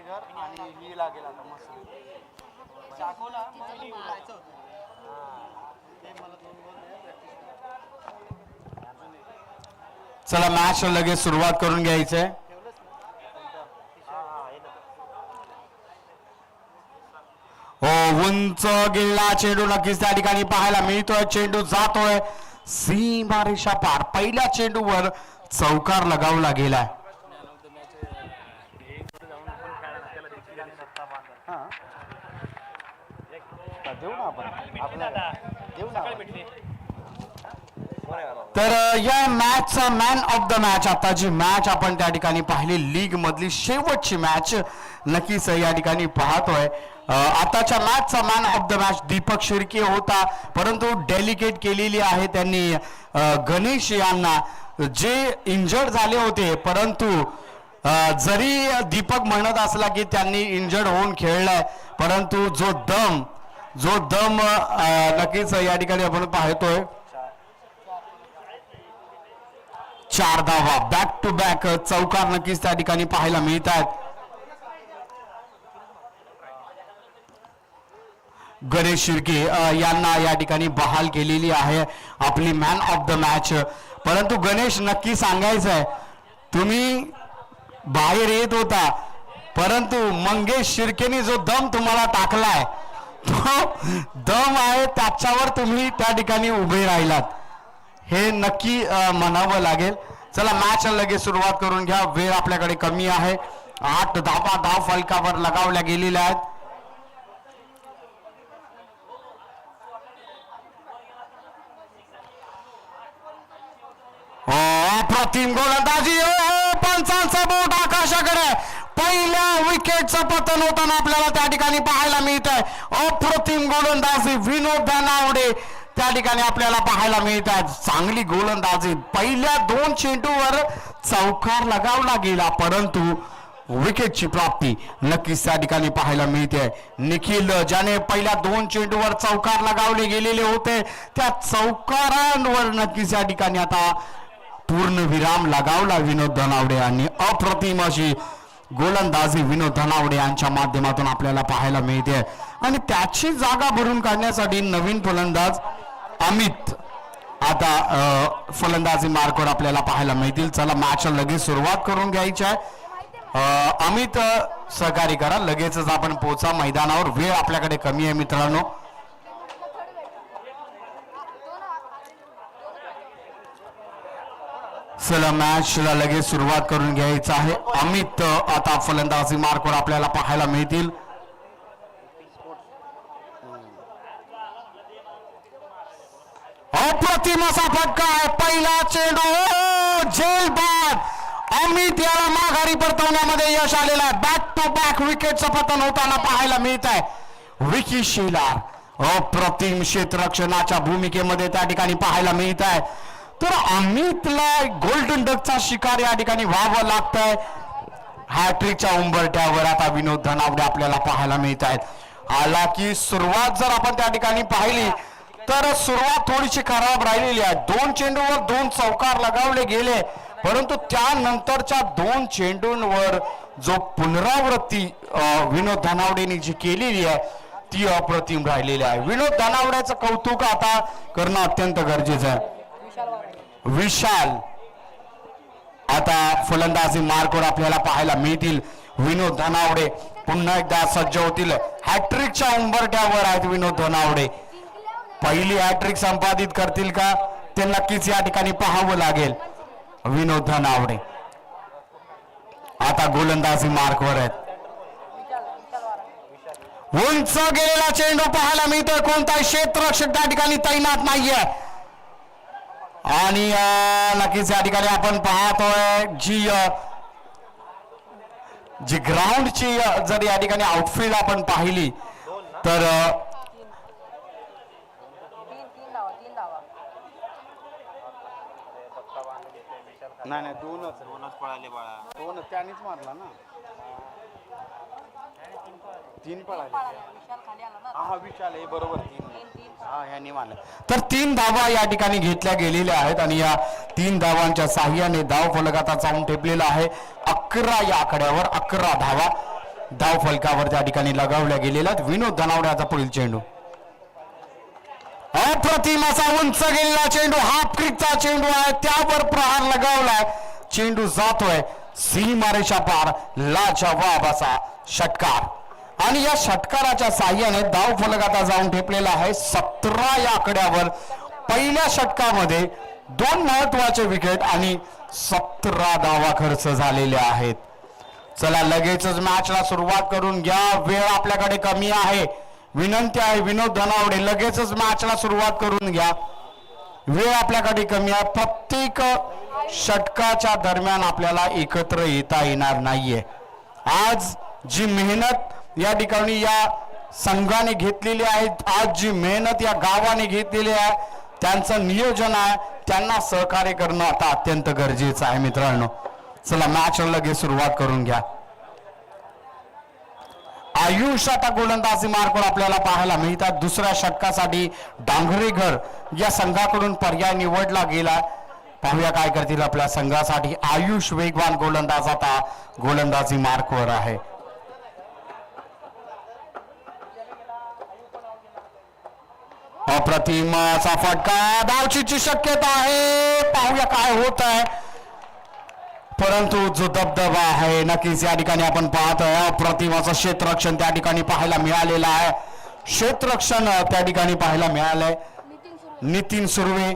Tiger आणि ही लागेल आता मस्त चाकोला जायचं होतं ते मला 2 बॉल प्रॅक्टिस. चला मॅच लगेच सुरुवात करून घ्यायचंय. हो उंच गिल्ला चेंडू नक्कीच त्या ठिकाणी पाहायला मिळतोय. चेंडू जातोय सीमारेषा पार. पहिल्या चेंडूवर चौकार लगावला गेलाय. देऊ ना आपण आपल्याला देऊ ना. तर या मॅचचा मॅन ऑफ द मॅच आता जी मॅच आपण त्या ठिकाणी पाहिली लीग मधली शेवटची मॅच नक्कीच या ठिकाणी पाहतोय. आताच्या मॅचचा man of the match Deepak Shirke होता, परंतु डेलिकेट केलेली आहे त्यांनी गणेश यांना, जे इंजर्ड झाले होते. परंतु जरी दीपक म्हणत असला की त्यांनी इंजर्ड होऊन खेळलाय, परंतु जो दम नक्कीच या ठिकाणी आपण पाहतोय. 4 धावा बॅक टू बॅक चौकार नक्कीच त्या ठिकाणी पाहायला मिळत आहेत. गणेश शिर्के यांना या ठिकाणी बहाल केलेली आहे आपली मॅन ऑफ द मॅच. परंतु गणेश नक्की सांगायचं आहे, तुम्ही बाहेर येत होता, परंतु मंगेश शिर्केने जो दम तुम्हाला टाकलाय तो दम आहे, त्याच्यावर तुम्ही त्या ठिकाणी उभे राहिलात, हे नक्की म्हणावं लागेल. चला मॅच लगेच सुरुवात करून घ्या. वेळ आपल्याकडे कमी आहे. 8 धावा धाव फलकावर लगावल्या गेलेल्या आहेत. अप्रतिम गोलंदाजी. पंचांचा बोट आकाशाकडे. पहिल्या विकेटचं पतन होताना आपल्याला त्या ठिकाणी पाहायला मिळत आहे. अप्रतिम गोलंदाजी विनोद धानावडे त्या ठिकाणी आपल्याला पाहायला मिळत आहे. चांगली गोलंदाजी. पहिल्या 2 चेंडूवर चौकार लगावला गेला, परंतु विकेटची प्राप्ती नक्कीच त्या ठिकाणी पाहायला मिळते. निखिल ज्याने पहिल्या 2 चेंडूवर चौकार लगावले गेलेले होते, त्या चौकारांवर नक्कीच या ठिकाणी आता पूर्ण विराम लगावला विनोद धनावडे यांनी. अप्रतिम अशी गोलंदाजी विनोद धनावडे यांच्या माध्यमातून आपल्याला पाहायला मिळते. आणि त्याची जागा भरून काढण्यासाठी नवीन फलंदाज अमित आता फलंदाजी मार्कवर आपल्याला पाहायला मिळतील. चला मॅच लगेच सुरुवात करून घ्यायची आहे. अमित सहकार्य करा, लगेचच आपण पोहोचा मैदानावर. वेळ आपल्याकडे कमी आहे मित्रांनो. चला मॅचला लगेच सुरुवात करून घ्यायचं आहे. अमित आता फलंदाजी मार्कवर आपल्याला पाहायला मिळतील. अप्रतिम असा फटका आहे. पहिला चेंडू झेल बाद. अमित याला माघारी परतवण्यामध्ये यश आलेलं आहे. बॅक टू बॅक विकेटचं पतन होताना पाहायला मिळत आहे. विकी शेलार अप्रतिम क्षेत्ररक्षणाच्या भूमिकेमध्ये त्या ठिकाणी पाहायला मिळत आहे. तर अमितला गोल्डन डकचा शिकार या ठिकाणी व्हावं लागतंय. हॅट्रिकच्या उंबरठ्यावर आता विनोद धनावडे आपल्याला पाहायला मिळत आहेत. हालाकी सुरुवात जर आपण त्या ठिकाणी पाहिली तर सुरुवात थोडीशी खराब राहिलेली आहे. 2 चेंडूवर 2 चौकार लगावले गेले, परंतु त्यानंतरच्या 2 चेंडूंवर जो पुनरावृत्ती विनोद धनावडेने जी केलेली आहे ती अप्रतिम राहिलेली आहे. विनोद धनावड्याचं कौतुक आता करणं अत्यंत गरजेचं आहे. विशाल आता फलंदाजी मार्कवर आपल्याला पाहायला मिळतील. विनोद धनावडे पुन्हा एकदा सज्ज होतील. हॅट्रिकच्या उंबरठ्यावर आहेत विनोद धनावडे. पहिली हॅट्रिक संपादित करतील का ते नक्कीच या ठिकाणी पाहावं लागेल. विनोद धनावडे आता गोलंदाजी मार्कवर आहेत. उंच गेलेला चेंडू पाहायला मिळतोय. कोणताही क्षेत्ररक्षक त्या ठिकाणी तैनात नाहीये. आणि नक्कीच या ठिकाणी आपण पाहतोय जी ग्राउंडची जर या ठिकाणी आउटफील्ड आपण पाहिली तर नाही 2च पळाले बाळा. 2 त्यानेच मारला ना. 3 पळाले. हा विशाल आहे बरोबर. 3 हा ह्यांनी मारलं. तर 3 धावा या ठिकाणी घेतल्या गेलेल्या आहेत आणि या 3 धावांच्या साह्याने धाव फलक आता जाऊन ठेपलेला आहे 11 या आकड्यावर. 11 धावा धाव फलकावर त्या ठिकाणी लगावल्या गेलेल्या आहेत. विनोद धनावड्याचा पुढील चेंडू, अप्रतिम असा उंच गेलेला चेंडू, हाफ क्रिकचा चेंडू आहे, त्यावर प्रहार लगावलाय, चेंडू जातोय सीमारेषा पार, लाजवाब असा षटकार. आणि या षटकाराच्या साह्याने धाव फलक आता जाऊन ठेपलेला आहे 17 या आकड्यावर. पहिल्या षटकामध्ये 2 महत्वाचे विकेट आणि 17 धावा खर्च झालेल्या आहेत. चला लगेचच मॅचला सुरुवात करून घ्या, वेळ आपल्याकडे कमी आहे. विनंती आहे विनोद धनावडे, लगेचच मॅचला सुरुवात करून घ्या, वेळ आपल्याकडे कमी आहे. प्रत्येक षटकाच्या दरम्यान आपल्याला एकत्र येता येणार नाहीये. आज जी मेहनत या ठिकाणी या संघाने घेतलेली आहे, आज जी मेहनत या गावाने घेतलेली आहे, त्यांचं नियोजन आहे, त्यांना सहकार्य करणं आता अत्यंत गरजेचं आहे मित्रांनो. चला मॅच लगेच सुरुवात करून घ्या. आयुष आता गोलंदाजी मार्कवर आपल्याला पाहायला मिळतात. दुसऱ्या षटकासाठी डांगरेघर या संघाकडून पर्याय निवडला गेला. पाहूया काय करतील आपल्या संघासाठी. आयुष वेगवान गोलंदाज आता गोलंदाजी मार्कवर आहे. अप्रतिम असा फटका, धावचीची शक्यता आहे, पाहूया काय होत आहे. परंतु जो दबदबा आहे नक्कीच या ठिकाणी आपण पाहतोय. अप्रतिम असं क्षेत्ररक्षण त्या ठिकाणी पाहायला मिळालेलं आहे. क्षेत्ररक्षण त्या ठिकाणी पाहायला मिळालंय. नितीन सुर्वे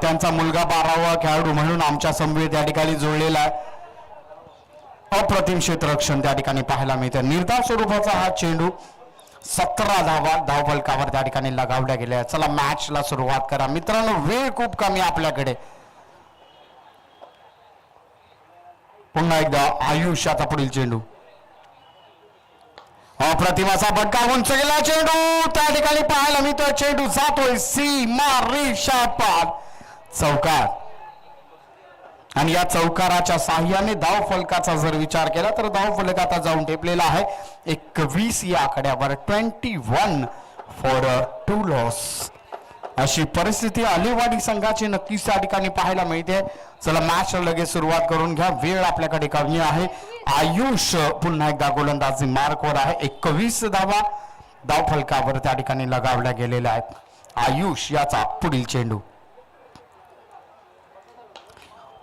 त्यांचा मुलगा 12वा खेळाडू म्हणून आमच्या समवेत या ठिकाणी जोडलेला आहे. अप्रतिम क्षेत्ररक्षण त्या ठिकाणी पाहायला मिळते. निर्धाव स्वरूपाचा हा चेंडू 17 धावा धावफलकावर त्या ठिकाणी लगावल्या गेल्या. चला मॅचला सुरुवात करा मित्रांनो, वेळ खूप कमी आपल्याकडे. पुन्हा एकदा आयुष आता पुढील चेंडू, अप्रतिम असा फटका, उंच गेला चेंडू त्या ठिकाणी पाहायला मिळतोय. चेंडू जातोय सीमारेषा पार, चौकार. आणि या चौकाराच्या साह्याने धाव फलकाचा जर विचार केला तर धाव फलक आता जाऊन ठेपलेला आहे 21 या आकड्यावर. 21 फॉर 2 लॉस अशी परिस्थिती आलेवाडी संघाची नक्कीच त्या ठिकाणी पाहायला मिळते. चला मॅच लगेच सुरुवात करून घ्या, वेळ आपल्याकडे कमी आहे. आयुष पुन्हा एकदा गोलंदाजी मार्कवर आहे. 21 धावा धाव फलकावर त्या ठिकाणी लगावल्या गेलेल्या आहेत. आयुष याचा पुढील चेंडू,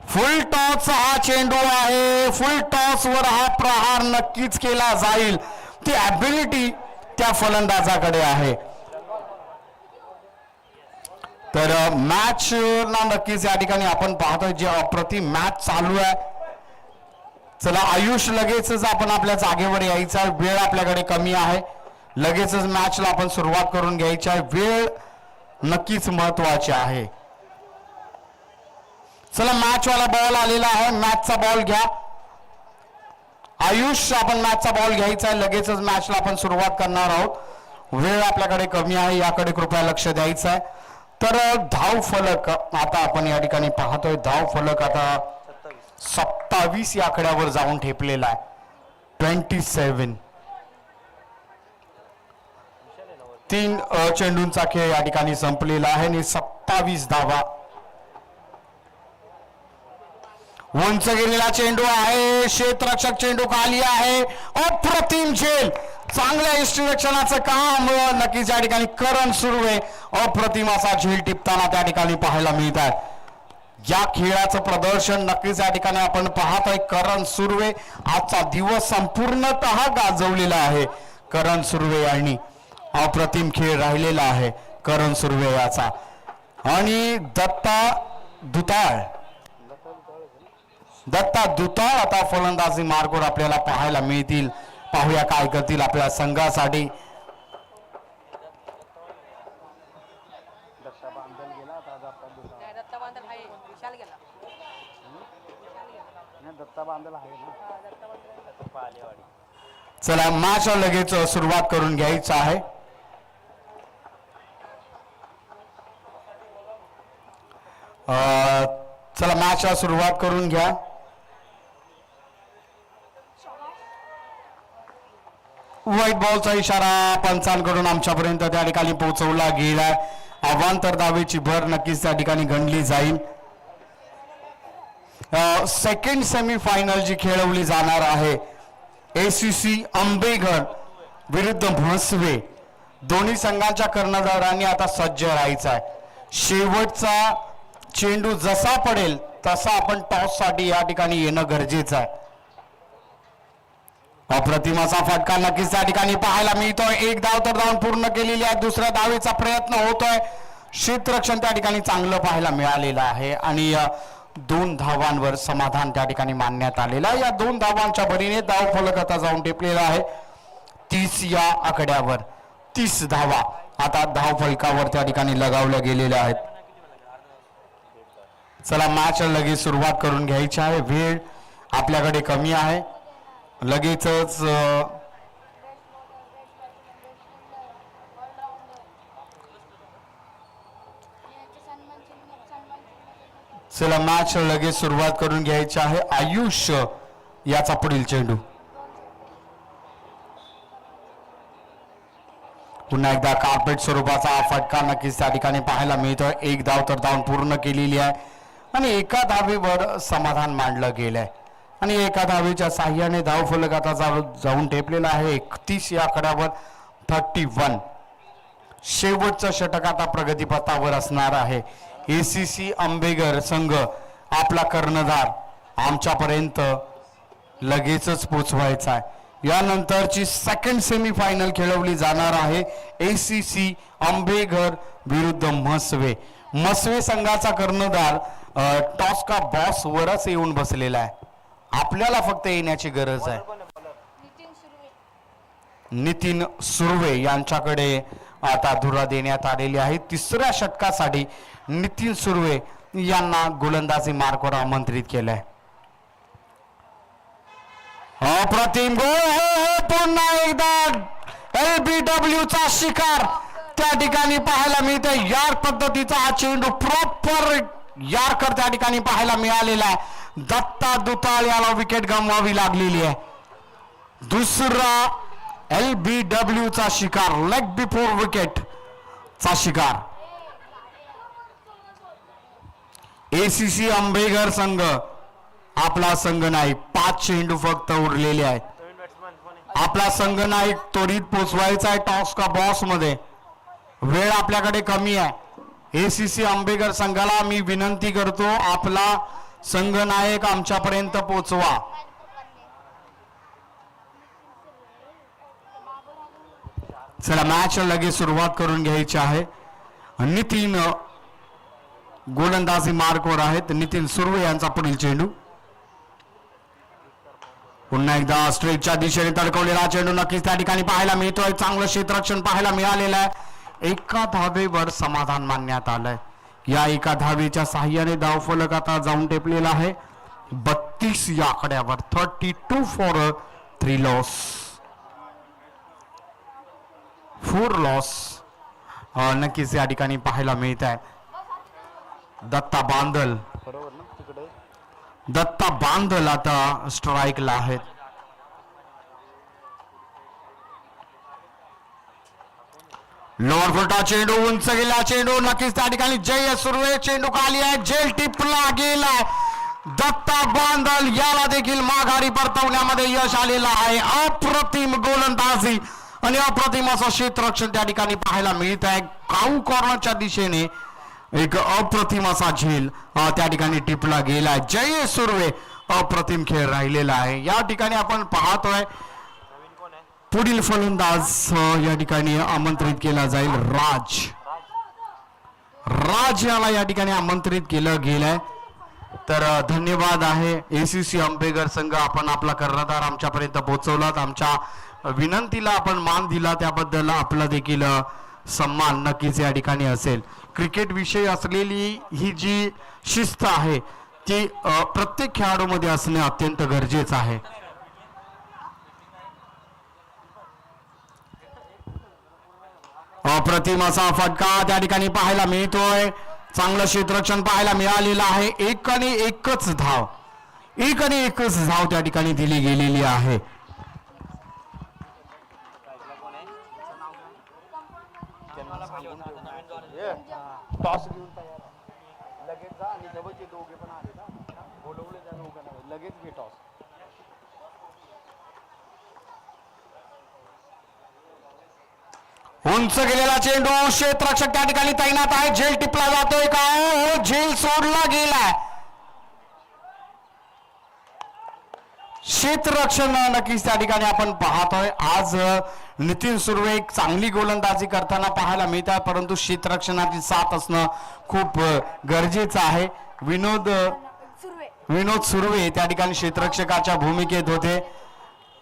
फुल टॉस हा चेंडू आहे. फुल टॉस वर हा प्रहार नक्कीच केला जाईल, ती ॲबिलिटी त्या फलंदाजाकडे आहे. तर मॅच ना नक्कीच या ठिकाणी आपण पाहतोय जे अप्रतिम मॅच चालू आहे. चला आयुष लगेचच आपण आपल्या जागेवर यायचं आहे, वेळ आपल्याकडे कमी आहे. लगेचच मॅचला आपण सुरुवात करून घ्यायची आहे, वेळ नक्कीच महत्वाची आहे. चला मॅच वाला बॉल आलेला आहे, मॅचचा बॉल घ्या. आयुष आपण मॅचचा बॉल घ्यायचा आहे, लगेचच मॅचला आपण सुरुवात करणार आहोत. वेळ आपल्याकडे कमी आहे, याकडे कृपया लक्ष द्यायचं आहे. तर धाव फलक आता आपण या ठिकाणी पाहतोय, धाव फलक आता 27 या आकड्यावर जाऊन ठेपलेला आहे. 27. 3 चेंडूंचा खेळ या ठिकाणी संपलेला आहे आणि 27 धावा. उंच गेलेला चेंडू आहे, क्षेत्ररक्षक चेंडू खाली आहे. अप्रतिम झेल, चांगल्या यष्टीरक्षणाचं काम नक्कीच या ठिकाणी करण सुरू आहे. अप्रतिम असा झेल टिपताना त्या ठिकाणी पाहायला मिळतात. या खेळाचं प्रदर्शन नक्कीच या ठिकाणी आपण पाहतोय. करण सुर्वे आजचा दिवस संपूर्णतः गाजवलेला आहे. करण सुर्वे यांनी अप्रतिम खेळ राहिलेला आहे करण सुर्वे याचा. आणि दत्ता दुताळ आता फलंदाजी मार्गवर आपल्याला पाहायला मिळतील. पाहूया काय करतील आपल्या संघासाठी. चला मॅच लगेच सुरुवात करून घ्यायचं आहे. चला मॅचला सुरुवात करून घ्या. व्हाईट बॉलचा इशारा पंचांकडून आमच्यापर्यंत त्या ठिकाणी पोहोचवला गेलाय. अवांतर धावेची भर नक्कीच त्या ठिकाणी गणली जाईल. सेकंड सेमीफायनल जी खेळवली जाणार आहे एसीसी आंबेघर विरुद्ध म्हसवे दोन्ही संघांच्या कर्णधारांनी आता सज्ज राहायचं आहे. शेवटचा चेंडू जसा पडेल तसा आपण टॉस साठी या ठिकाणी येणं गरजेचं आहे. अप्रतिमाचा फटका नक्कीच त्या ठिकाणी पाहायला मिळतोय. एक धाव तर धावून पूर्ण केलेली आहे. दुसऱ्या धावेचा प्रयत्न होतोय. क्षेत्ररक्षण त्या ठिकाणी चांगलं पाहायला मिळालेलं आहे आणि 2 धावांवर समाधान त्या ठिकाणी मानण्यात आलेलं आहे. या 2 धावांच्या भरीने धाव फलक आता जाऊन टेपलेला आहे 30 या आकड्यावर. 30 धावा आता धाव फलकावर त्या ठिकाणी लगावल्या गेलेल्या आहेत. चला मॅच लगेच सुरुवात करून घ्यायची आहे. वेळ आपल्याकडे कमी आहे. लगेचच चला मॅच लगेच सुरुवात करून घ्यायची आहे. आयुष याचा पुढील चेंडू. पुन्हा एकदा कार्पेट स्वरूपाचा हा फटका नक्कीच त्या ठिकाणी पाहायला मिळतोय. एक धाव तर धावून पूर्ण केलेली आहे आणि एका धावेवर समाधान मांडलं गेलंय आणि एका धावेच्या साह्याने धाव फलक आता जाऊन टेपलेला आहे 31 या आकड्यावर 31. शेवटचं षटक आता प्रगतीपथावर असणार आहे. एसीसी आंबेघर संघ आपला कर्णधार आमच्यापर्यंत लगेचच पोचवायचा आहे. यानंतरची सेकंड सेमीफायनल खेळवली जाणार आहे एसीसी आंबेघर विरुद्ध म्हसवे. म्हसवे संघाचा कर्णधार टॉस का बॉस वरच येऊन बसलेला आहे. आपल्याला फक्त येण्याची गरज आहे. नितीन सुर्वे यांच्याकडे आता धुरा देण्यात आलेली आहे. तिसऱ्या षटकासाठी नितीन सुर्वे यांना गोलंदाजी मार्कवर आमंत्रित केलंय. अप्रतिम गोल. पुन्हा एकदा LBW चा शिकार त्या ठिकाणी पाहायला मिळते. यार पद्धतीचा हा चेंडू प्रॉपर यारकर त्या ठिकाणी पाहायला मिळालेला आहे. दत्ता दुताळ याला विकेट गमवावी लागलेली आहे. दुसरा LBW चा शिकार, लेग बिफोर विकेट चा शिकार. एसीसी आंबेघर संघ आपला संघ नाही. 5 चेंडू फक्त उरलेले आहेत. आपला संघ नाही त्वरित पोचवायचा आहे टॉस का बॉस मध्ये. वेळ आपल्याकडे कमी आहे. एसीसी आंबेघर संघाला मी विनंती करतो आपला संघ नायक आमच्यापर्यंत पोचवा. चला मॅच लगेच सुरुवात करून घ्यायची आहे. नितीन गोलंदाजी मार्कवर आहेत. नितीन सुर्वे यांचा पुढील चेंडू. पुन्हा एकदा स्ट्रेटच्या दिशेने तडकवलेला चेंडू नक्कीच त्या ठिकाणी पाहायला मिळतोय. चांगलं क्षेत्ररक्षण पाहायला मिळालेलं आहे. एका धावेवर समाधान मानण्यात आलंय. या एका धावेच्या साह्याने धाव फलक आता जाऊन टेपलेला आहे 32 या आकड्यावर. 32 फॉर 3 लॉस. 4 लॉस नक्कीच या ठिकाणी पाहायला मिळत आहे. दत्ता बांदल आता स्ट्राईकला आहेत. लोअर फुटा चेंडू उंच गेला चेंडू नक्कीच त्या ठिकाणी जय सुर्वे चेंडू खाली आहे. जेल टिपला गेला. दत्ता बांदल याला देखील माघारी परतवण्यामध्ये यश आलेलं आहे. अप्रतिम गोलंदाजी आणि अप्रतिम असं क्षेत्ररक्षण त्या ठिकाणी पाहायला मिळत आहे. काऊ कॉर्नरच्या दिशेने एक अप्रतिम असा झेल त्या ठिकाणी टिपला गेला. जय सुर्वे अप्रतिम खेळ राहिलेला आहे. या ठिकाणी आपण पाहतोय पुढील फलंदाज या ठिकाणी आमंत्रित केला जाईल राज याला या ठिकाणी आमंत्रित केलं गेलंय. तर धन्यवाद आहे एसीसी आंबेघर संघ. आपण आपला कर्णधार आमच्यापर्यंत पोहोचवलात. आमच्या विनंतीला आपण मान दिला त्याबद्दल आपला देखील सन्मान नक्कीच या ठिकाणी असेल. क्रिकेट विषयी असलेली ही जी शिस्त आहे ती प्रत्येक खेळाडूमध्ये असणे अत्यंत गरजेचं आहे. अप्रतिम असा फटका त्या ठिकाणी पाहायला मिळतोय. चांगलं क्षेत्ररक्षण पाहायला मिळालेलं आहे. एक आणि एकच धाव त्या ठिकाणी दिली गेलेली आहे. टॉस घेऊन तयार लगेच जा आणि जवळचे दोघे पण आले ना बोलवले त्या दोघांना लगेच घे टॉस. उंच गेलेला चेंडू क्षेत्ररक्षक त्या ठिकाणी तैनात आहे. झेल टिपला जातोय का? हो, झेल सोडला गेलाय. क्षेत्ररक्षण नक्कीच त्या ठिकाणी आपण पाहतोय. आज नितीन सुर्वे एक चांगली गोलंदाजी करताना पाहायला मिळत आहे, परंतु क्षेत्ररक्षणाची साथ असणं खूप गरजेचं आहे. विनोद सुर्वे त्या ठिकाणी क्षेत्ररक्षकाच्या भूमिकेत होते,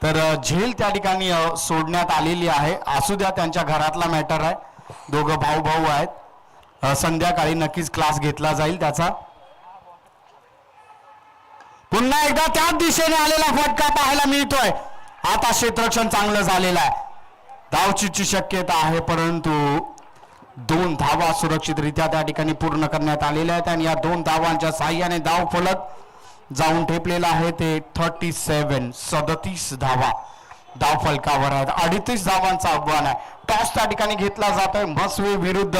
तर झेल त्या ठिकाणी सोडण्यात आलेली आहे. असू द्या, त्यांच्या घरातला मॅटर आहे. दोघं भाऊ भाऊ आहेत. संध्याकाळी नक्कीच क्लास घेतला जाईल त्याचा. पुन्हा एकदा त्याच दिशेने आलेला फटका पाहायला मिळतोय. आता क्षेत्ररक्षण चांगलं झालेलं आहे. धावचीची शक्यता आहे, परंतु 2 धावा सुरक्षितरित्या त्या ठिकाणी पूर्ण करण्यात आलेल्या आहेत आणि या 2 धावांच्या साह्याने धाव फलक जाऊन ठेपलेला आहे. ते 37 धावा धाव फलकावर आहेत. 38 धावांचा आव्हान आहे. टॉस त्या ठिकाणी घेतला जातोय. म्हसवे विरुद्ध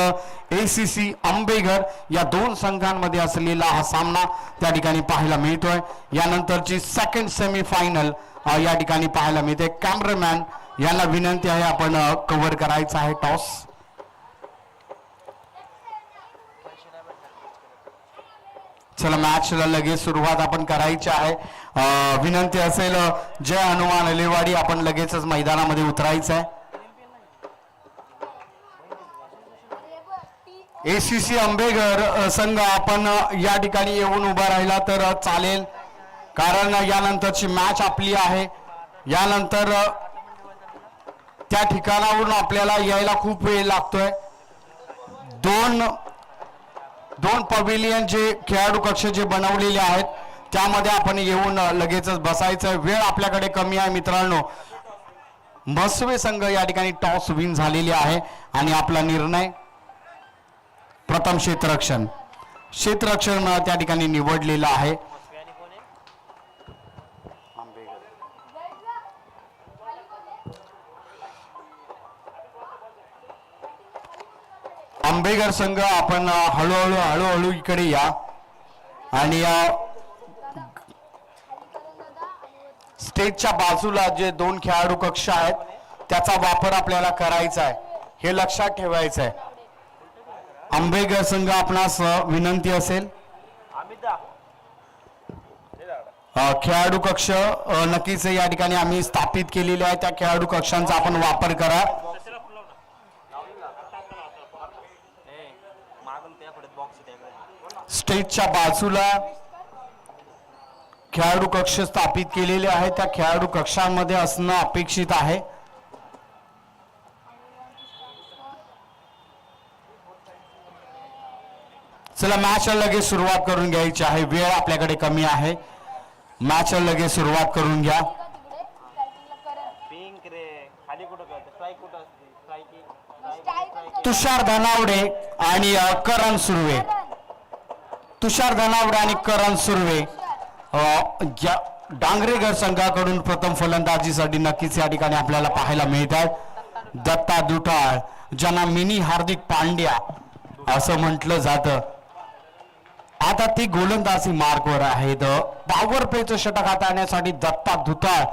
ACC आंबेघर या 2 संघांमध्ये असलेला हा सामना त्या ठिकाणी पाहायला मिळतोय. यानंतरची सेकंड सेमीफायनल या ठिकाणी पाहायला मिळते. कॅमेरामॅन यांना विनंती आहे, आपण कव्हर करायचा आहे टॉस. चला, मॅचला लगेच सुरुवात आपण करायची आहे. विनंती असेल जय हनुमान अलेवाडी, आपण लगेचच मैदानामध्ये उतरायचं आहे. ACC आंबेघर संघ आपण या ठिकाणी येऊन उभा राहिला तर चालेल, कारण यानंतरची मॅच आपली आहे. यानंतर त्या ठिकाणावरून आपल्याला यायला खूप वेळ लागतोय. दोन पवेलियन जे खेळाडू कक्ष जे बनवलेले आहेत त्यामध्ये आपण येऊन लगेचच बसायचं. वेळ आपल्याकडे कमी आहे मित्रांनो. म्हसवे संघ या ठिकाणी टॉस विन झालेली आहे आणि आपला निर्णय प्रथम क्षेत्ररक्षण त्या ठिकाणी निवडलेला आहे. आंबेघर संघ आपण हळूहळू इकडे या आणि स्टेजच्या बाजूला जे 2 खेळाडू कक्ष आहेत त्याचा वापर आपल्याला करायचा आहे, हे लक्षात ठेवायचं आहे. आंबेघर संघ आपणास विनंती असेल, खेळाडू कक्ष नक्कीच या ठिकाणी आम्ही स्थापित केलेले आहे. त्या खेळाडू कक्षांचा आपण वापर करा. स्टेजच्या बाजूला खेळाडू कक्ष स्थापित केलेले आहेत. त्या खेळाडू कक्षांमध्ये असणं अपेक्षित आहे. चला, मॅचला लगेच सुरुवात करून घ्यायची आहे. वेळ आपल्याकडे कमी आहे. मॅचला लगेच सुरुवात करून घ्या. तुषार धनावडे आणि करण सुर्वे. तुषार धनावडे आणि करण सुर्वे डांगरेघर संघाकडून प्रथम फलंदाजीसाठी नक्कीच या ठिकाणी आपल्याला पाहायला मिळत आहेत. दत्ता दुटाळ, ज्यांना मिनी हार्दिक पांड्या असं म्हटलं जातं, आता ती गोलंदाजी मार्कवर आहेत. पॉवर प्लेचं षटक हाताळण्यासाठी दत्ता दुटाळ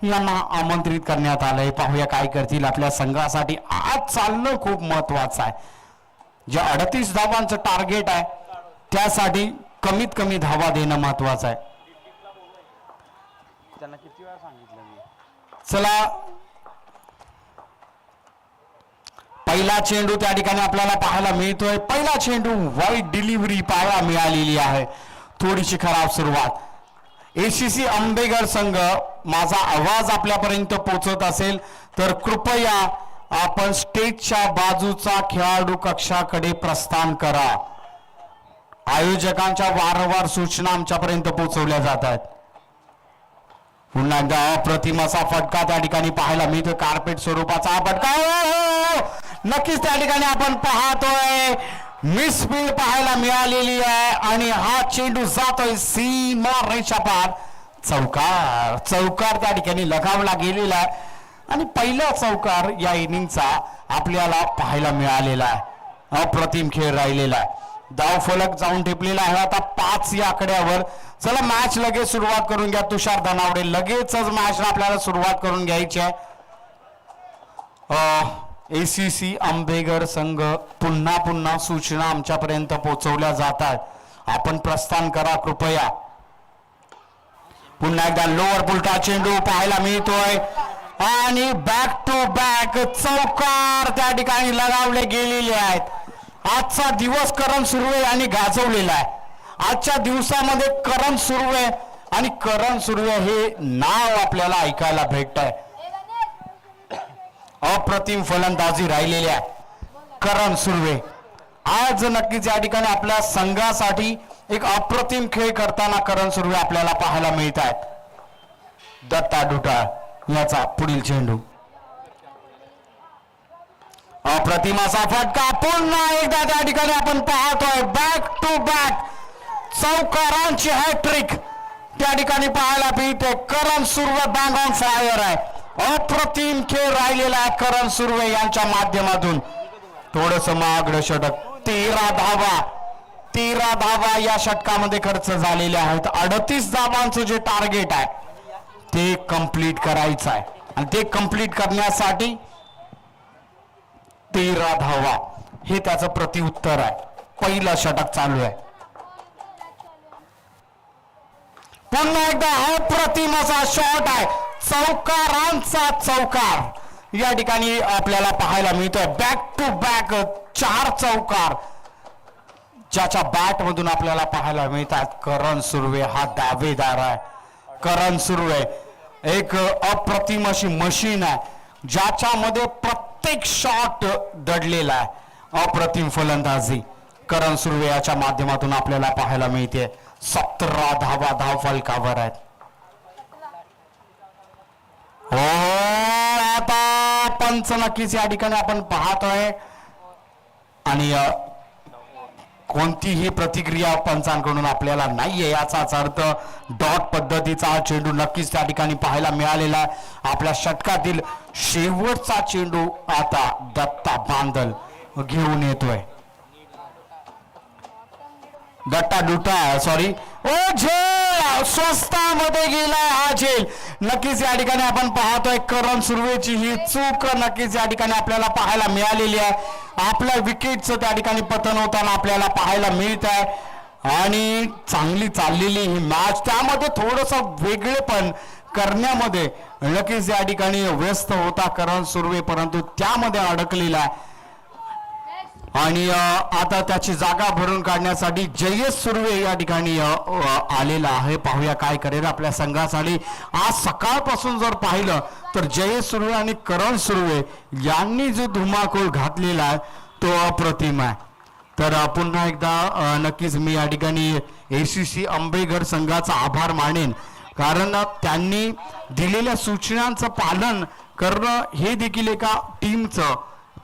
यांना आमंत्रित करण्यात आलंय. पाहूया काय करतील. आपल्या संघासाठी आज चालणं खूप महत्वाचं आहे. जे 38 धावांचं टार्गेट आहे त्यासाठी कमीत कमी धावा देणं महत्वाचं आहे. त्यांना किती वेळा सांगितलं मी. चला, पहिला चेंडू त्या ठिकाणी आपल्याला पाहायला मिळतोय. पहिला चेंडू वाईट डिलिव्हरी पाहायला मिळालेली आहे. थोडीशी खराब सुरुवात. ACC आंबेघर संघ, माझा आवाज आपल्यापर्यंत पोहोचत असेल तर कृपया आपण स्टेजच्या बाजूचा खेळाडू कक्षाकडे प्रस्थान करा. आयोजकांच्या वारंवार सूचना आमच्यापर्यंत पोहोचवल्या जात आहेत. पुन्हा एकदा अप्रतिम असा फटका त्या ठिकाणी पाहायला मिळतो. कार्पेट स्वरूपाचा हा फटका नक्कीच त्या ठिकाणी आपण पाहतोय. मिसफील्ड पाहायला मिळालेली आहे आणि हा चेंडू जातोय सीमा रेषा पार. चौकार त्या ठिकाणी लगावला गेलेला आहे आणि पहिला चौकार या इनिंगचा आपल्याला पाहायला मिळालेला आहे. अप्रतिम खेळ राहिलेला आहे. धाव फलक जाऊन ठेपलेला आहे आता 5 या आकड्यावर. चला, मॅच लगेच सुरुवात करून घ्या. तुषार धनावडे, लगेचच मॅचला आपल्याला सुरुवात करून घ्यायची आहे. ACC आंबेघर संघ पुन्हा पुन्हा सूचना आमच्यापर्यंत पोहोचवल्या जातात. आपण प्रस्थान करा कृपया. पुन्हा एकदा लोअर पुलटा चेंडू पाहायला मिळतोय आणि बॅक टू बॅक चौकार त्या ठिकाणी लगावले गेलेले आहेत. आजचा दिवस करण सुर्वे यांनी गाजवलेला आहे. आजच्या दिवसामध्ये करण सुर्वे आणि करण सुर्वे हे नाव आपल्याला ऐकायला भेटत आहे. अप्रतिम फलंदाजी राहिलेली आहे करण सुर्वे. आज नक्कीच या ठिकाणी आपल्या संघासाठी एक अप्रतिम खेळ करताना करण सुर्वे आपल्याला पाहायला मिळत आहेत. दत्ता डुटाळ याचा पुढील चेंडू अप्रतिम असा फटका. पुन्हा एकदा त्या ठिकाणी आपण पाहतोय बॅक टू बॅक चौकारांची हॅट्रिक त्या ठिकाणी पाहायला मिळते. करण सुर्वे बँग ऑन फायर आहे. अप्रतिम खेळ राहिलेला आहे करण सुर्वे यांच्या माध्यमातून. थोडस महागड षटक 13 धावा या षटकामध्ये खर्च झालेल्या आहेत. 38 धावांचं जे टार्गेट आहे ते कंप्लीट करायचं आहे आणि ते कंप्लीट करण्यासाठी 13 धावा हे त्याचं प्रत्युत्तर आहे. पहिलं षटक चालू आहे. पुन्हा एकदा अप्रतिम असा शॉट आहे. चौकारांचा चौकार या ठिकाणी आपल्याला पाहायला मिळतोय. बॅक टू बॅक 4 चौकार ज्याच्या बॅट मधून आपल्याला पाहायला मिळतात. करण सुर्वे हा दावेदार आहे. करण सुर्वे एक अप्रतिम अशी मशीन आहे ज्याच्यामध्ये प्रत्येक शॉट दडलेला आहे. अप्रतिम फलंदाजी करण सुर्वे याच्या माध्यमातून आपल्याला पाहायला मिळते. 17 धावा धाव फलकावर आहेत. हो आता पंच नक्कीच या ठिकाणी आपण पाहतोय आणि कोणतीही प्रतिक्रिया पंचांकडून आपल्याला नाहीये. याचाच अर्थ डॉट पद्धतीचा हा चेंडू नक्कीच त्या ठिकाणी पाहायला मिळालेला. आपल्या षटकातील शेवटचा चेंडू आता दत्ता बांदल घेऊन येतोय. दत्ता डुटा सॉरी झेल स्वस्तामध्ये गेला हा झेल. नक्कीच या ठिकाणी आपण पाहतोय करण सुर्वेची ही चूक नक्कीच या ठिकाणी आपल्याला पाहायला मिळालेली आहे. आपल्या विकेटचं त्या ठिकाणी पतन होताना आपल्याला पाहायला मिळत आहे आणि चांगली चाललेली ही मॅच त्यामध्ये थोडस वेगळेपण करण्यामध्ये नक्कीच या ठिकाणी व्यस्त होता करण सुर्वे, परंतु त्यामध्ये अडकलेला आहे आणि आता त्याची जागा भरून काढण्यासाठी जयेश सुर्वे या ठिकाणी आलेला आहे. पाहूया काय करेल आपल्या संघासाठी. आज सकाळपासून जर पाहिलं तर जयेश सुर्वे आणि करण सुर्वे यांनी जो धुमाकूळ घातलेला आहे तो अप्रतिम आहे. तर पुन्हा एकदा नक्कीच मी या ठिकाणी ACC आंबेघर संघाचा आभार मानेन, कारण त्यांनी दिलेल्या सूचनांचं पालन करणं हे देखील एका टीमचं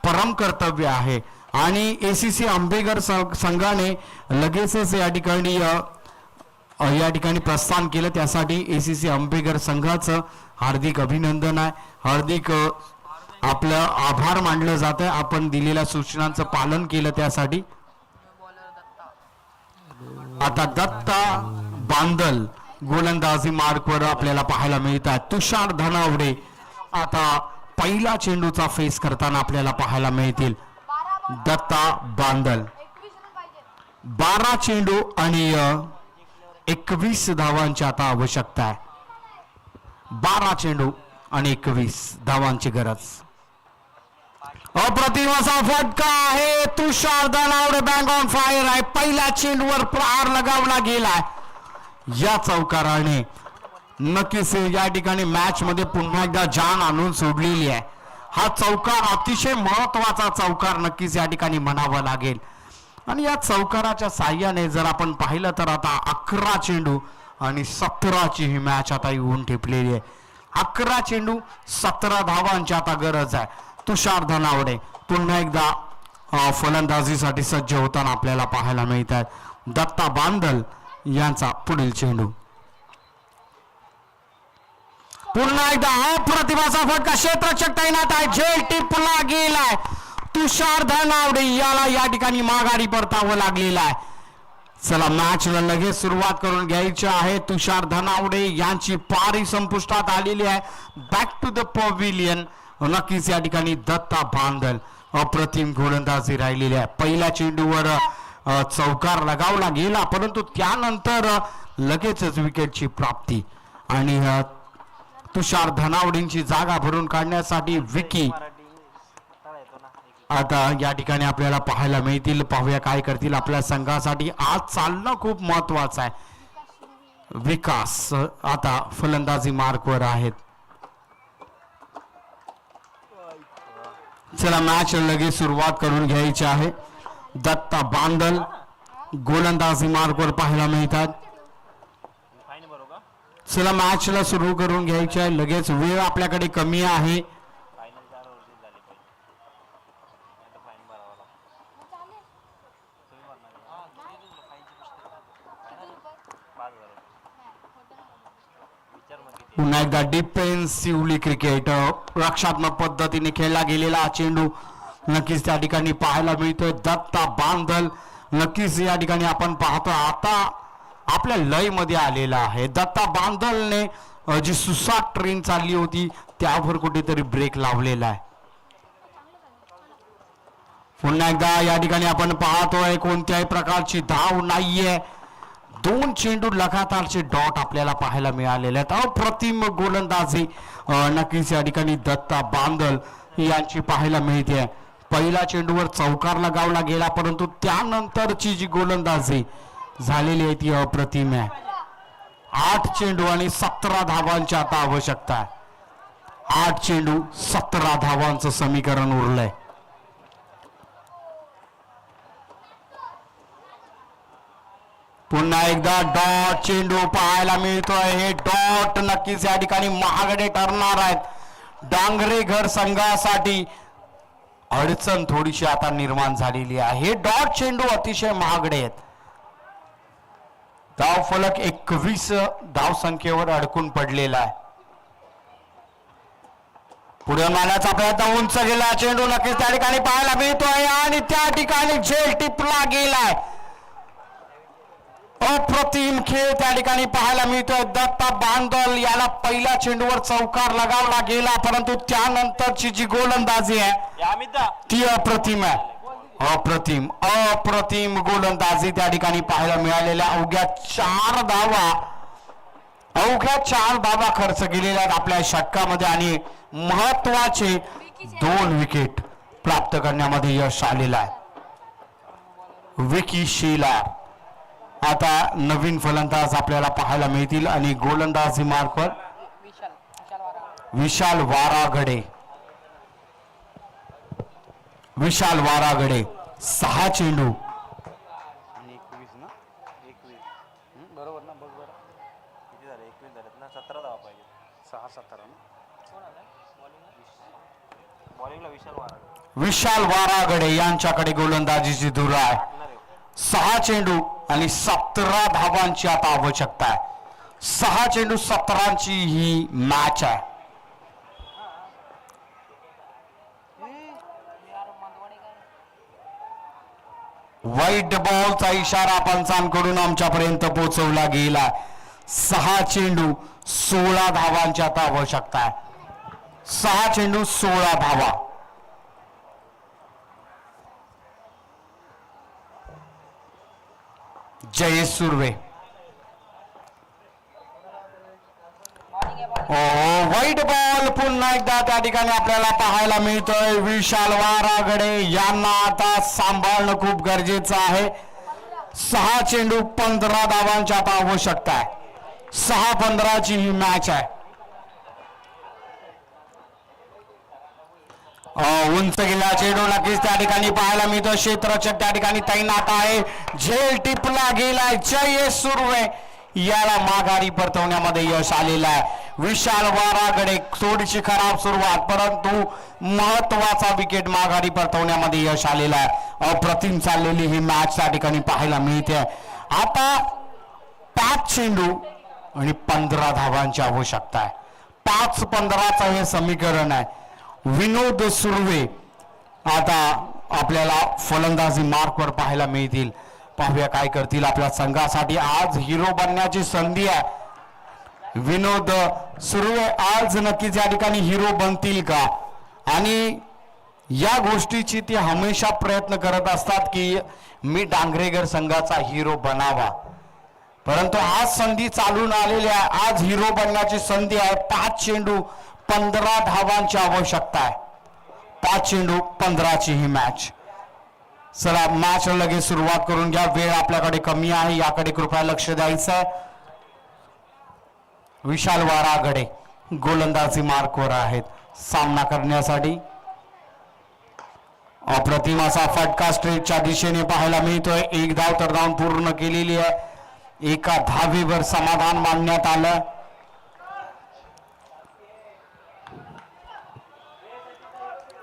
परम कर्तव्य आहे आणि ACC आंबेघर संघाने लगेचच या ठिकाणी प्रस्थान केलं. त्यासाठी ACC आंबेघर संघाचं हार्दिक अभिनंदन आहे. हार्दिक आपलं आभार मानलं जात आहे. आपण दिलेल्या सूचनांचं पालन केलं त्यासाठी. आता दत्ता बांदल गोलंदाजी मार्कवर आपल्याला पाहायला मिळतात. तुषार धनावडे आता पहिला चेंडूचा फेस करताना आपल्याला पाहायला मिळतील. दत्ता बांदल 12 चेंडू आणि 21 धावांची आता आवश्यकता आहे. 12 चेंडू आणि 21 धावांची गरज. अप्रतिम असा फटका आहे. तुषार धनावडे बँग ऑन फायर आहे. पहिल्या चेंडूवर प्रहार लगावला गेलाय. या चौकाराने नक्कीच या ठिकाणी मॅच मध्ये पुन्हा एकदा जान आणून सोडलेली आहे. हा चौकार अतिशय महत्वाचा चौकार नक्कीच या ठिकाणी म्हणावा लागेल आणि या चौकाराच्या साह्याने जर आपण पाहिलं तर आता 11 चेंडू आणि 17ची ही मॅच आता येऊन ठेपलेली आहे. 11 चेंडू 17 धावांची आता गरज आहे. तुषार धनावडे पुन्हा एकदा फलंदाजीसाठी सज्ज होताना आपल्याला पाहायला मिळतात. दत्ता बांदल यांचा पुढील चेंडू. पुन्हा एकदा अप्रतिमाचा फटका. क्षेत्ररक्षक तैनात आहे. झेल टिपला गेलाय. तुषार धनावडे याला या ठिकाणी माघारी परतावं लागलेलं आहे. चला मॅचला लगेच सुरुवात करून घ्यायची आहे. तुषार धनावडे यांची पारी संपुष्टात आलेली आहे. बॅक टू द पॅव्हिलियन नक्कीच या ठिकाणी दत्ता बांदल अप्रतिम गोलंदाजी राहिलेली आहे. पहिल्या चेंडूवर चौकार लगावला गेला, परंतु त्यानंतर लगेचच विकेटची प्राप्ती आणि तुषार धनावडेंची जागा भरून काढण्यासाठी विकी आता या ठिकाणी आपल्याला पाहायला मिळतील. पाहूया काय करतील आपल्या संघासाठी. आज चालणं खूप महत्वाचं आहे. विकास आता फलंदाजी मार्कवर आहेत. चला मॅच लगेच सुरुवात करून घ्यायची आहे. दत्ता बांदल गोलंदाजी मार्कवर पाहायला मिळतात. चला मॅचला सुरू करून घ्यायची आहे. लगेच वेळ आपल्याकडे कमी आहे. पुन्हा एकदा डिफेन्सिव्हली क्रिकेट रक्षात्मक पद्धतीने खेळला गेलेला चेंडू नक्कीच त्या ठिकाणी पाहायला मिळतोय. दत्ता बांदल नक्कीच या ठिकाणी आपण पाहतो आता आपल्या लय मध्ये आलेला आहे. दत्ता बांदलने जी सुसाट ट्रेन चालली होती त्यावर कुठेतरी ब्रेक लावलेला आहे. पुन्हा एकदा या ठिकाणी आपण पाहतोय कोणत्याही प्रकारची धाव नाहीये. 2 चेंडू लगातारचे डॉट आपल्याला पाहायला मिळालेले आहेत. अप्रतिम गोलंदाजी नक्कीच या ठिकाणी दत्ता बांदल यांची पाहायला मिळते. पहिल्या चेंडूवर चौकार लगावला गेला, परंतु त्यानंतरची जी गोलंदाजी झालेली आहे ती अप्रतिम आहे. 8 चेंडू आणि 17 धावांची आता आवश्यकता आहे. 8 चेंडू 17 धावांचं समीकरण उरलंय. पुन्हा एकदा डॉट चेंडू पाहायला मिळतोय. हे डॉट नक्कीच या ठिकाणी महागडे ठरणार आहेत. डांगरेघर संघासाठी अडचण थोडीशी आता निर्माण झालेली आहे. हे डॉट चेंडू अतिशय महागडे आहेत. धाव फलक 21 धावसंख्येवर अडकून पडलेला आहे. पुढे मारण्याचा प्रयत्न उंच गेला चेंडू नक्कीच त्या ठिकाणी पाहायला मिळतोय आणि त्या ठिकाणी झेल टिपला गेलाय. अप्रतिम खेळ त्या ठिकाणी पाहायला मिळतोय. दत्ता बांदल याला पहिल्या चेंडूवर चौकार लगावला गेला, परंतु त्यानंतरची जी गोलंदाजी आहे ती अप्रतिम आहे. अप्रतिम गोलंदाजी त्या ठिकाणी पाहायला मिळालेल्या. अवघ्या 4 धावा खर्च केलेल्या आहेत आपल्या षटकामध्ये आणि महत्वाचे 2 विकेट प्राप्त करण्यामध्ये यश आलेलं आहे. विकी शेलार आता नवीन फलंदाज आपल्याला पाहायला मिळतील आणि गोलंदाजी मार्फत विशाल वारागडे 6 चेंडू आणि 21 ना 21 बरोबर ना. बघ बरं किती झाले. 21 झालेत ना. 17 धावा पाहिजे. 6-17 ना. बॉलिंगला विशाल वारागडे यांच्याकडे गोलंदाजीची धुरा आहे. 6 चेंडू आणि 17 धावांची आता आवश्यकता आहे. 6 चेंडू 17ची ही मॅच आहे. व्हाईट बॉलचा इशारा पंचांकडून आमच्यापर्यंत पोहोचवला गेला. 6 चेंडू 16 धावांची आता आवश्यकता आहे. 6 चेंडू 16 धावा. जयेश सुर्वे व्हाईट बॉल पुन्हा एकदा त्या ठिकाणी आपल्याला पाहायला मिळतोय. विशाल वारागडे यांना आता सांभाळणं खूप गरजेचं आहे. 6 चेंडू 15 धावांची आता आवश्यकता आहे. 6-15ची ही मॅच आहे. उंच गेला चेंडू नक्कीच त्या ठिकाणी पाहायला मिळतो. क्षेत्ररक्षक त्या ठिकाणी तैनात आहे. झेल टिपला गेलाय. जयेश सुर्वे याला माघारी परतवण्यामध्ये यश आलेलं आहे. विशाल वारागडे थोडीशी खराब सुरुवात, परंतु महत्वाचा विकेट माघारी परतवण्यामध्ये यश आलेलं आहे. अप्रतिम चाललेली ही मॅच त्या ठिकाणी पाहायला मिळते. आता 5 चेंडू आणि 15 धावांची आवश्यकता आहे. 5-15चं हे समीकरण आहे. विनोद सुर्वे आता आपल्याला फलंदाजी मार्कवर पाहायला मिळतील. पाहूया काय करतील आपल्या संघासाठी. आज हिरो बनण्याची संधी आहे. विनोद सुर्वे आज नक्कीच या ठिकाणी हिरो बनतील का? आणि या गोष्टीची ती हमेशा प्रयत्न करत असतात की मी डांगरेगर संघाचा हिरो बनावा. परंतु आज संधी चालून आलेली आहे. आज हिरो बनण्याची संधी आहे. 5 चेंडू 15 धावांची आवश्यकता आहे. 5 चेंडू 15ची ही मॅच. चला मॅच लगेच सुरुवात करून घ्या. वेळ आपल्याकडे कमी आहे, याकडे कृपया लक्ष द्यायचं आहे. विशाल वारागडे गोलंदाजी मार्कवर आहेत सामना करण्यासाठी. अप्रतिम असा फटका स्ट्रेटच्या दिशेने पाहायला मिळतोय. 1 धाव तर धाव पूर्ण केलेली आहे. एका धावेवर समाधान मानण्यात आलं.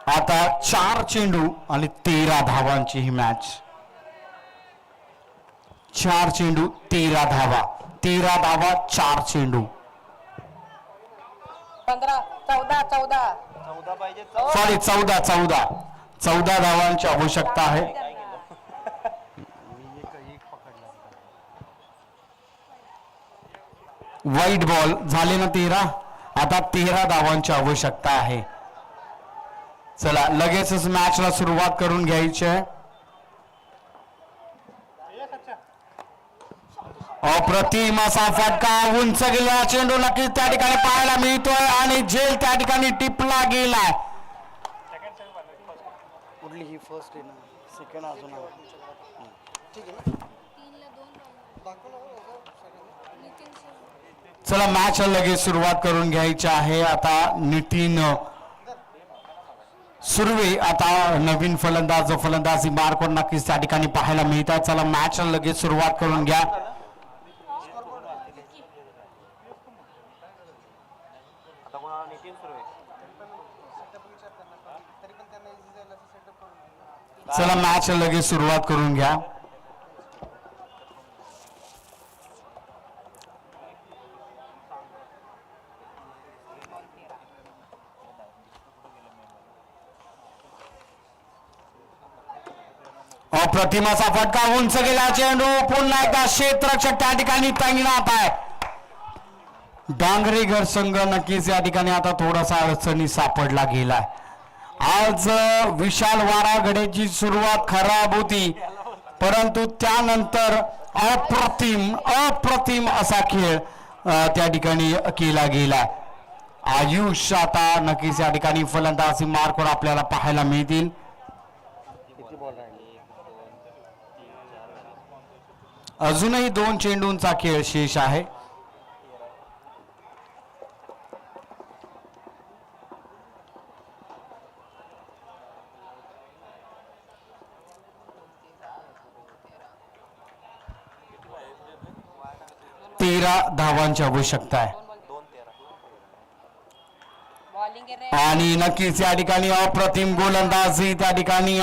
आता 4 चेंडू आणि 13 धावांची ही मॅच. 4 चेंडू 13 धावा. 13 धावा 4 चेंडू. 15 14 14 पाहिजे. सॉरी 14 धावांची आवश्यकता आहे. वाईट बॉल झाले ना 13. आता 13 धावांची आवश्यकता आहे. चला लगेचच मॅचला सुरुवात करून घ्यायची आहे. अप्रतिम असा फटका उंच गेलेला चेंडू नक्कीच त्या ठिकाणी पाहायला मिळतोय आणि झेल त्या ठिकाणी टिपला गेलाय. कुठली ही फर्स्ट आहे ना, सेकंड अजून आहे. चला मॅच लगेच सुरुवात करून घ्यायची आहे. आता नितीन सुर्वे आता नवीन फलंदाजी मार्कवर नक्कीच त्या ठिकाणी पाहायला मिळत आहे. चला मॅच लगेच सुरुवात करून घ्या. चला मॅच लगेच सुरुवात करून घ्या. अप्रतिम असा फटका उंच गेला चेंडू पुन्हा एकदा क्षेत्ररक्षक त्या ठिकाणी तैनात आहे. डांगरेगर संघ नक्कीच या ठिकाणी आता थोडासा अडचणी सापडला गेलाय. आज विशाल वारागडेची सुरुवात खराब होती, परंतु त्यानंतर अप्रतिम असा खेळ त्या ठिकाणी केला गेलाय. आयुष आता नक्कीच या ठिकाणी फलंदाजी मार्कवर आपल्याला पाहायला मिळतील. अजूनही 2 चेंडूंचा खेळ शेष आहे. धावांची आवश्यकता आहे बॉलिंग आणि नक्कीच या ठिकाणी अप्रतिम गोलंदाजी त्या ठिकाणी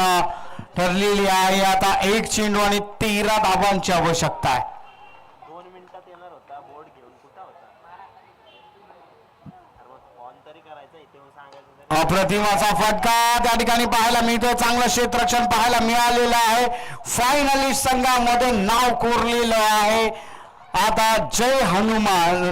ठरलेली आहे. आता 1 चेंडू आणि 13 धावांची आवश्यकता आहे. 2 मिनिटात येणार होता. बोर्ड घेऊन कुठं होता? फोन तरी करायचा, इथे येऊन सांगायचं. अप्रतिम असा फटका त्या ठिकाणी पाहायला मिळतोय. चांगलं क्षेत्ररक्षण पाहायला मिळालेलं आहे. फायनलिस्ट संघामध्ये नाव कोरलेलं आहे. आता जय हनुमान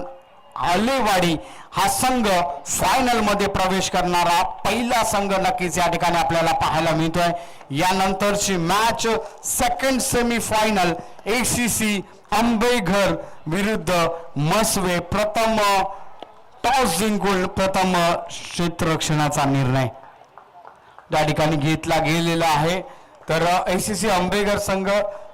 आलेवाडी हा संघ फायनल मध्ये प्रवेश करणारा पहिला संघ नक्कीच या ठिकाणी आपल्याला पाहायला मिळतोय. यानंतरची match second semi final ACC Ambeghar विरुद्ध मसवे. प्रथम टॉस जिंकून प्रथम क्षेत्ररक्षणाचा निर्णय त्या ठिकाणी घेतला गेलेला आहे. तर ACC आंबेघर संघ